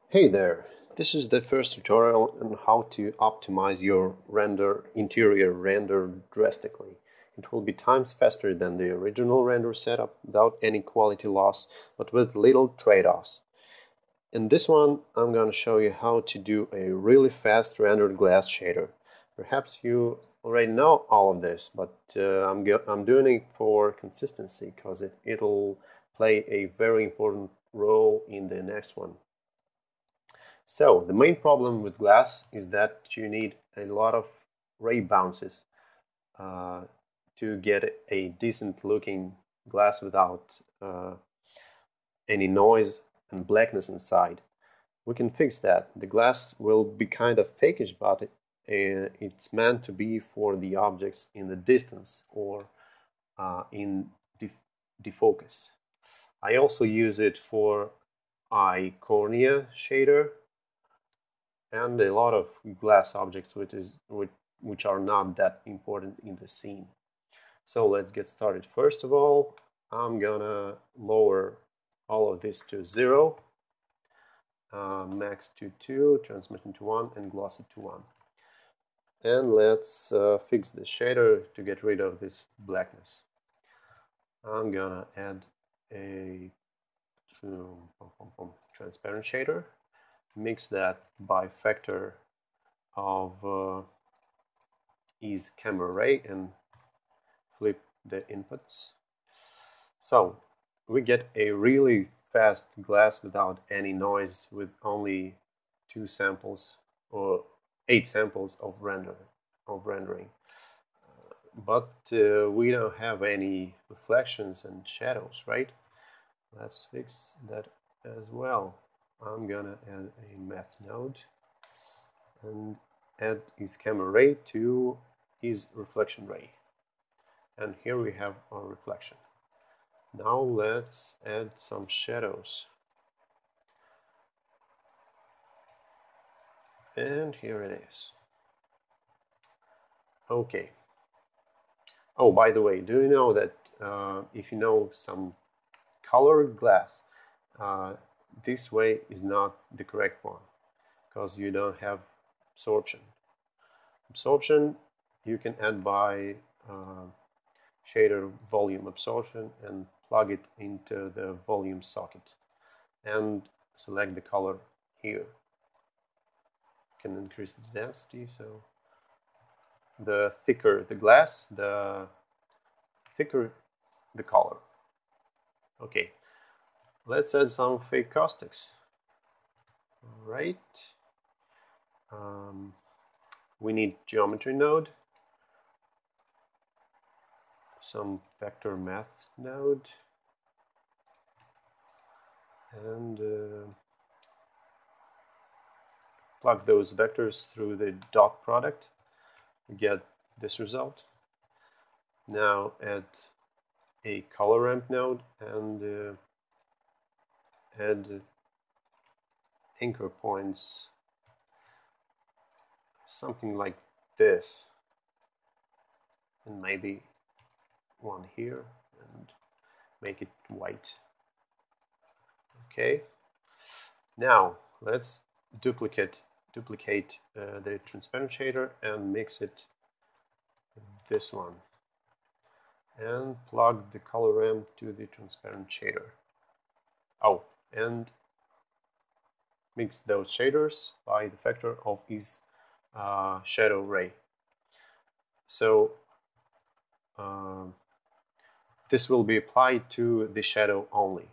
Hey there, this is the first tutorial on how to optimize your interior render drastically. It will be times faster than the original render setup without any quality loss, but with little trade-offs. In this one, I'm going to show you how to do a really fast rendered glass shader. Perhaps you already know all of this, but I'm doing it for consistency because it'll play a very important role in the next one. So the main problem with glass is that you need a lot of ray bounces uh, to get a decent looking glass without any noise and blackness inside. We can fix that. The glass will be kind of fakish, but it's meant to be for the objects in the distance or in defocus. I also use it for eye cornea shader and a lot of glass objects which are not that important in the scene. So let's get started. First of all, I'm gonna lower all of this to 0, max to 2, transmission to 1, and glossy to 1. And let's fix the shader to get rid of this blackness. I'm gonna add a transparent shader, mix that by factor of ease camera ray and flip the inputs. So we get a really fast glass without any noise with only 2 samples or 8 samples of rendering. But we don't have any reflections and shadows, right? Let's fix that as well. I'm gonna add a math node and add his camera ray to his reflection ray. And here we have our reflection. Now let's add some shadows. And here it is. Okay. Oh, by the way, do you know that if you know some colored glass, this way is not the correct one because you don't have absorption. Absorption you can add by shader volume absorption and plug it into the volume socket and select the color here. You can increase the density, so the thicker the glass, the thicker the color. Okay, let's add some fake caustics. All right. We need geometry node, some vector math node, and plug those vectors through the dot product. We get this result. Now add a color ramp node and add anchor points, something like this, and maybe one here, and make it white. Okay. Now let's duplicate the transparent shader and mix it with this one, and plug the color ramp to the transparent shader. Oh, and mix those shaders by the factor of his shadow ray. So this will be applied to the shadow only.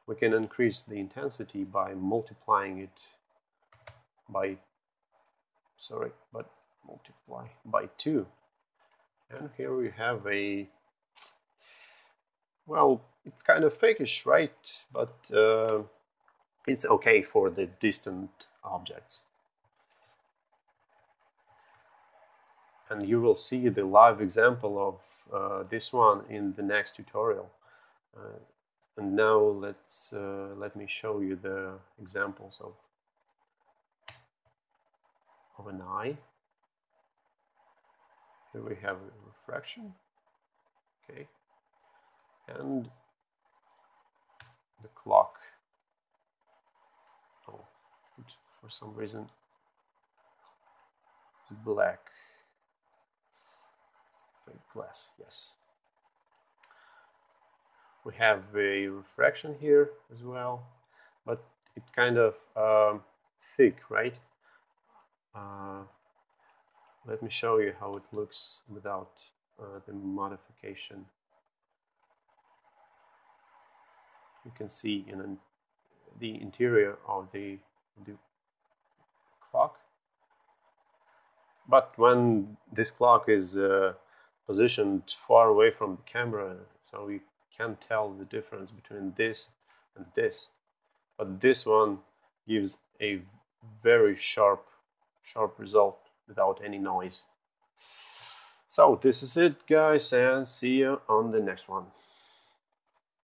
We can increase the intensity by multiplying it by, multiply by 2. And here we have a, well, it's kind of fakish, right? But it's okay for the distant objects. And you will see the live example of this one in the next tutorial. And now let me show you the examples of an eye. Here we have a refraction, okay, and the clock. Oh, some reason it's black. Glass, yes. We have a refraction here as well, but it's kind of thick, right? Let me show you how it looks without the modification. You can see in the interior of the clock. But when this clock is positioned far away from the camera, so you can't tell the difference between this and this. But this one gives a very sharp result without any noise. So this is it, guys, and see you on the next one.